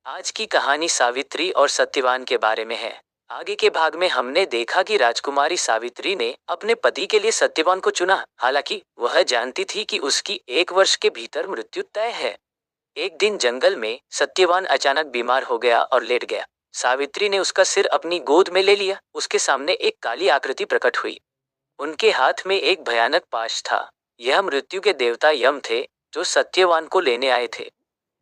आज की कहानी सावित्री और सत्यवान के बारे में है। आगे के भाग में हमने देखा कि राजकुमारी सावित्री ने अपने पति के लिए सत्यवान को चुना, हालांकि वह जानती थी कि उसकी 1 वर्ष के भीतर मृत्यु तय है। एक दिन जंगल में सत्यवान अचानक बीमार हो गया और लेट गया। सावित्री ने उसका सिर अपनी गोद में ले लिया। उसके सामने एक काली आकृति प्रकट हुई। उनके हाथ में एक भयानक पाश था। यह मृत्यु के देवता यम थे, जो सत्यवान को लेने आए थे।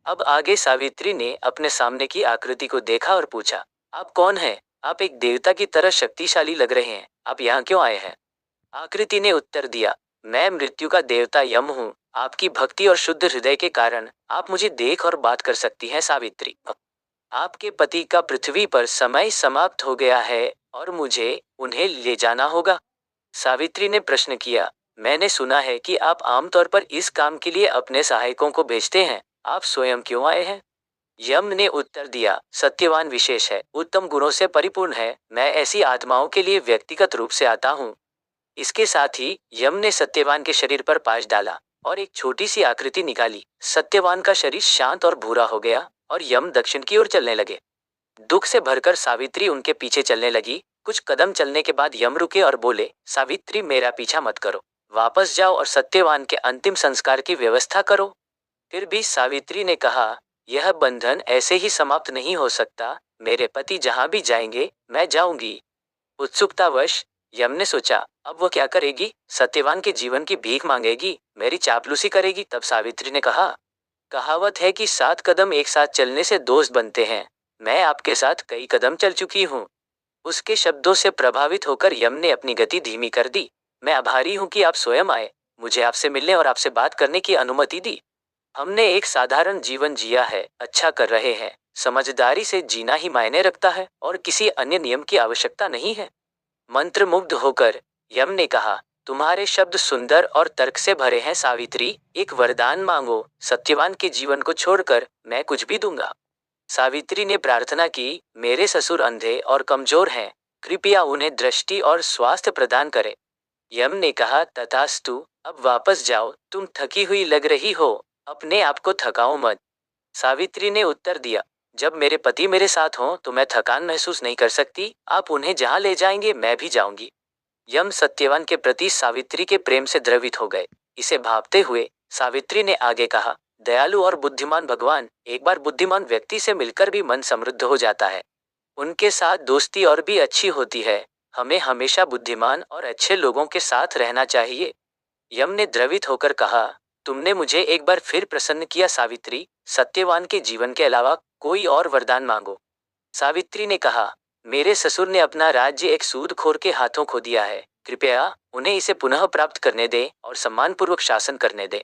अब आगे सावित्री ने अपने सामने की आकृति को देखा और पूछा, आप कौन हैं? आप एक देवता की तरह शक्तिशाली लग रहे हैं, आप यहाँ क्यों आए हैं? आकृति ने उत्तर दिया, मैं मृत्यु का देवता यम हूँ। आपकी भक्ति और शुद्ध हृदय के कारण आप मुझे देख और बात कर सकती हैं सावित्री। आपके पति का पृथ्वी पर समय समाप्त हो गया है और मुझे उन्हें ले जाना होगा। सावित्री ने प्रश्न किया, मैंने सुना है कि आप आमतौर पर इस काम के लिए अपने सहायकों को भेजते हैं, आप स्वयं क्यों आए हैं? यम ने उत्तर दिया, सत्यवान विशेष है, उत्तम गुणों से परिपूर्ण है, मैं ऐसी आत्माओं के लिए व्यक्तिगत रूप से आता हूँ। इसके साथ ही यम ने सत्यवान के शरीर पर पाश डाला और एक छोटी सी आकृति निकाली। सत्यवान का शरीर शांत और भूरा हो गया और यम दक्षिण की ओर चलने लगे। दुख से भरकर सावित्री उनके पीछे चलने लगी। कुछ कदम चलने के बाद यम रुके और बोले, सावित्री मेरा पीछा मत करो, वापस जाओ और सत्यवान के अंतिम संस्कार की व्यवस्था करो। फिर भी सावित्री ने कहा, यह बंधन ऐसे ही समाप्त नहीं हो सकता, मेरे पति जहां भी जाएंगे मैं जाऊंगी। उत्सुकतावश यम ने सोचा, अब वो क्या करेगी? सत्यवान के जीवन की भीख मांगेगी, मेरी चापलूसी करेगी? तब सावित्री ने कहा, कहावत है कि 7 कदम एक साथ चलने से दोस्त बनते हैं। मैं आपके साथ कई कदम चल चुकी हूँ। उसके शब्दों से प्रभावित होकर यम ने अपनी गति धीमी कर दी। मैं आभारी हूँ कि आप स्वयं आए, मुझे आपसे मिलने और आपसे बात करने की अनुमति दी। हमने एक साधारण जीवन जिया है, अच्छा कर रहे हैं। समझदारी से जीना ही मायने रखता है और किसी अन्य नियम की आवश्यकता नहीं है। मंत्रमुग्ध होकर यम ने कहा, तुम्हारे शब्द सुंदर और तर्क से भरे हैं सावित्री, एक वरदान मांगो, सत्यवान के जीवन को छोड़कर मैं कुछ भी दूंगा। सावित्री ने प्रार्थना की, मेरे ससुर अंधे और कमजोर हैं, कृपया उन्हें दृष्टि और स्वास्थ्य प्रदान करें। यम ने कहा, तथास्तु, अब वापस जाओ, तुम थकी हुई लग रही हो, अपने आप को थकाओ मत। सावित्री ने उत्तर दिया, जब मेरे पति मेरे साथ हों तो मैं थकान महसूस नहीं कर सकती, आप उन्हें जहां ले जाएंगे मैं भी जाऊंगी। यम सत्यवान के प्रति सावित्री के प्रेम से द्रवित हो गए। इसे भांपते हुए सावित्री ने आगे कहा, दयालु और बुद्धिमान भगवान, एक बार बुद्धिमान व्यक्ति से मिलकर भी मन समृद्ध हो जाता है। उनके साथ दोस्ती और भी अच्छी होती है। हमें हमेशा बुद्धिमान और अच्छे लोगों के साथ रहना चाहिए। यम ने द्रवित होकर कहा, तुमने मुझे एक बार फिर प्रसन्न किया सावित्री, सत्यवान के जीवन के अलावा कोई और वरदान मांगो। सावित्री ने कहा, मेरे ससुर ने अपना राज्य एक सूदखोर के हाथों खो दिया है, कृपया उन्हें इसे पुनः प्राप्त करने दे और सम्मानपूर्वक शासन करने दे।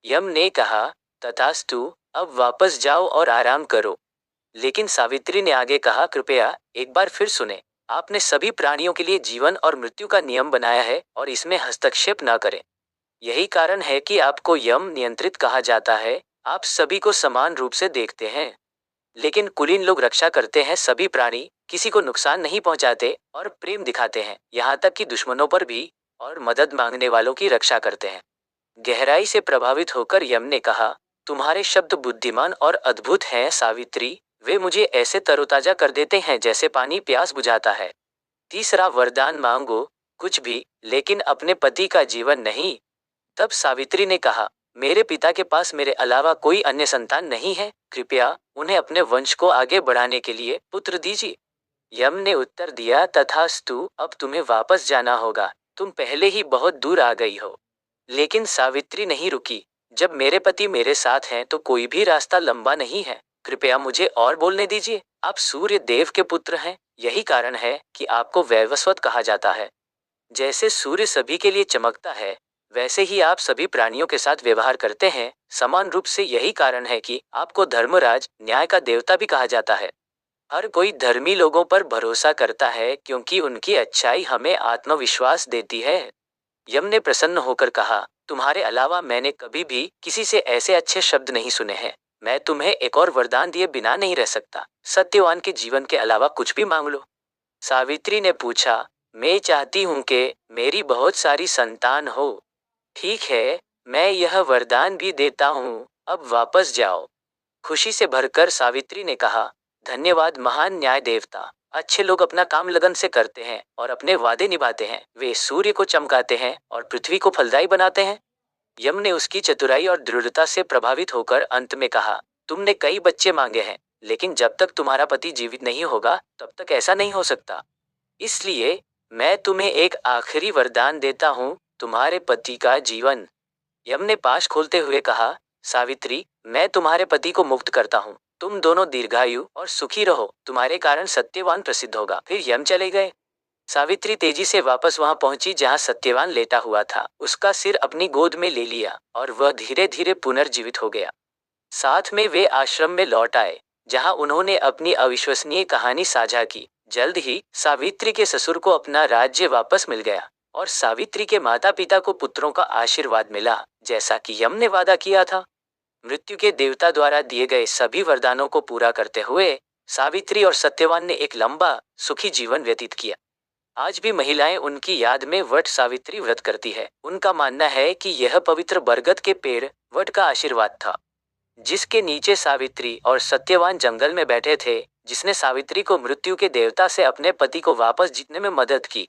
यम ने कहा, तथास्तु, अब वापस जाओ और आराम करो। लेकिन सावित्री ने आगे कहा, कृपया एक बार फिर सुने, आपने सभी प्राणियों के लिए जीवन और मृत्यु का नियम बनाया है और इसमें हस्तक्षेप न करें। यही कारण है कि आपको यम नियंत्रित कहा जाता है। आप सभी को समान रूप से देखते हैं, लेकिन कुलीन लोग रक्षा करते हैं, सभी प्राणी किसी को नुकसान नहीं पहुंचाते और प्रेम दिखाते हैं, यहाँ तक कि दुश्मनों पर भी, और मदद मांगने वालों की रक्षा करते हैं। गहराई से प्रभावित होकर यम ने कहा, तुम्हारे शब्द बुद्धिमान और अद्भुत हैं सावित्री, वे मुझे ऐसे तरोताजा कर देते हैं जैसे पानी प्यास बुझाता है। तीसरा वरदान मांगो, कुछ भी, लेकिन अपने पति का जीवन नहीं। तब सावित्री ने कहा, मेरे पिता के पास मेरे अलावा कोई अन्य संतान नहीं है, कृपया उन्हें अपने वंश को आगे बढ़ाने के लिए पुत्र दीजिए। यम ने उत्तर दिया, तथास्तु, अब तुम्हें वापस जाना होगा, तुम पहले ही बहुत दूर आ गई हो। लेकिन सावित्री नहीं रुकी, जब मेरे पति मेरे साथ हैं तो कोई भी रास्ता लंबा नहीं है, कृपया मुझे और बोलने दीजिए। आप सूर्य देव के पुत्र हैं, यही कारण है कि आपको वैवस्वत कहा जाता है। जैसे सूर्य सभी के लिए चमकता है, वैसे ही आप सभी प्राणियों के साथ व्यवहार करते हैं, समान रूप से यही कारण है कि आपको धर्मराज, न्याय का देवता भी कहा जाता है। हर कोई धर्मी लोगों पर भरोसा करता है क्योंकि उनकी अच्छाई हमें आत्मविश्वास देती है। यम ने प्रसन्न होकर कहा, तुम्हारे अलावा मैंने कभी भी किसी से ऐसे अच्छे शब्द नहीं सुने हैं। मैं तुम्हें एक और वरदान दिए बिना नहीं रह सकता, सत्यवान के जीवन के अलावा कुछ भी मांग लो। सावित्री ने पूछा, मैं चाहती हूँ कि मेरी बहुत सारी संतान हो। ठीक है, मैं यह वरदान भी देता हूँ, अब वापस जाओ। खुशी से भरकर सावित्री ने कहा, धन्यवाद महान न्याय देवता। अच्छे लोग अपना काम लगन से करते हैं और अपने वादे निभाते हैं। वे सूर्य को चमकाते हैं और पृथ्वी को फलदायी बनाते हैं। यम ने उसकी चतुराई और दृढ़ता से प्रभावित होकर अंत में कहा, तुमने कई बच्चे मांगे हैं, लेकिन जब तक तुम्हारा पति जीवित नहीं होगा तब तक ऐसा नहीं हो सकता। इसलिए मैं तुम्हें एक आखिरी वरदान देता हूँ, तुम्हारे पति का जीवन। यम ने पाश खोलते हुए कहा, सावित्री, मैं तुम्हारे पति को मुक्त करता हूँ। तुम दोनों दीर्घायु और सुखी रहो, तुम्हारे कारण सत्यवान प्रसिद्ध होगा। फिर यम चले गए। सावित्री तेजी से वापस वहां पहुंची जहां सत्यवान लेटा हुआ था। उसका सिर अपनी गोद में ले लिया और वह धीरे धीरे पुनर्जीवित हो गया। साथ में वे आश्रम में लौट आए, जहां उन्होंने अपनी अविश्वसनीय कहानी साझा की। जल्द ही सावित्री के ससुर को अपना राज्य वापस मिल गया और सावित्री के माता पिता को पुत्रों का आशीर्वाद मिला, जैसा कि यम ने वादा किया था। मृत्यु के देवता द्वारा दिए गए सभी वरदानों को पूरा करते हुए सावित्री और सत्यवान ने एक लंबा सुखी जीवन व्यतीत किया। आज भी महिलाएं उनकी याद में वट सावित्री व्रत करती है। उनका मानना है कि यह पवित्र बरगद के पेड़ वट का आशीर्वाद था, जिसके नीचे सावित्री और सत्यवान जंगल में बैठे थे, जिसने सावित्री को मृत्यु के देवता से अपने पति को वापस जीतने में मदद की।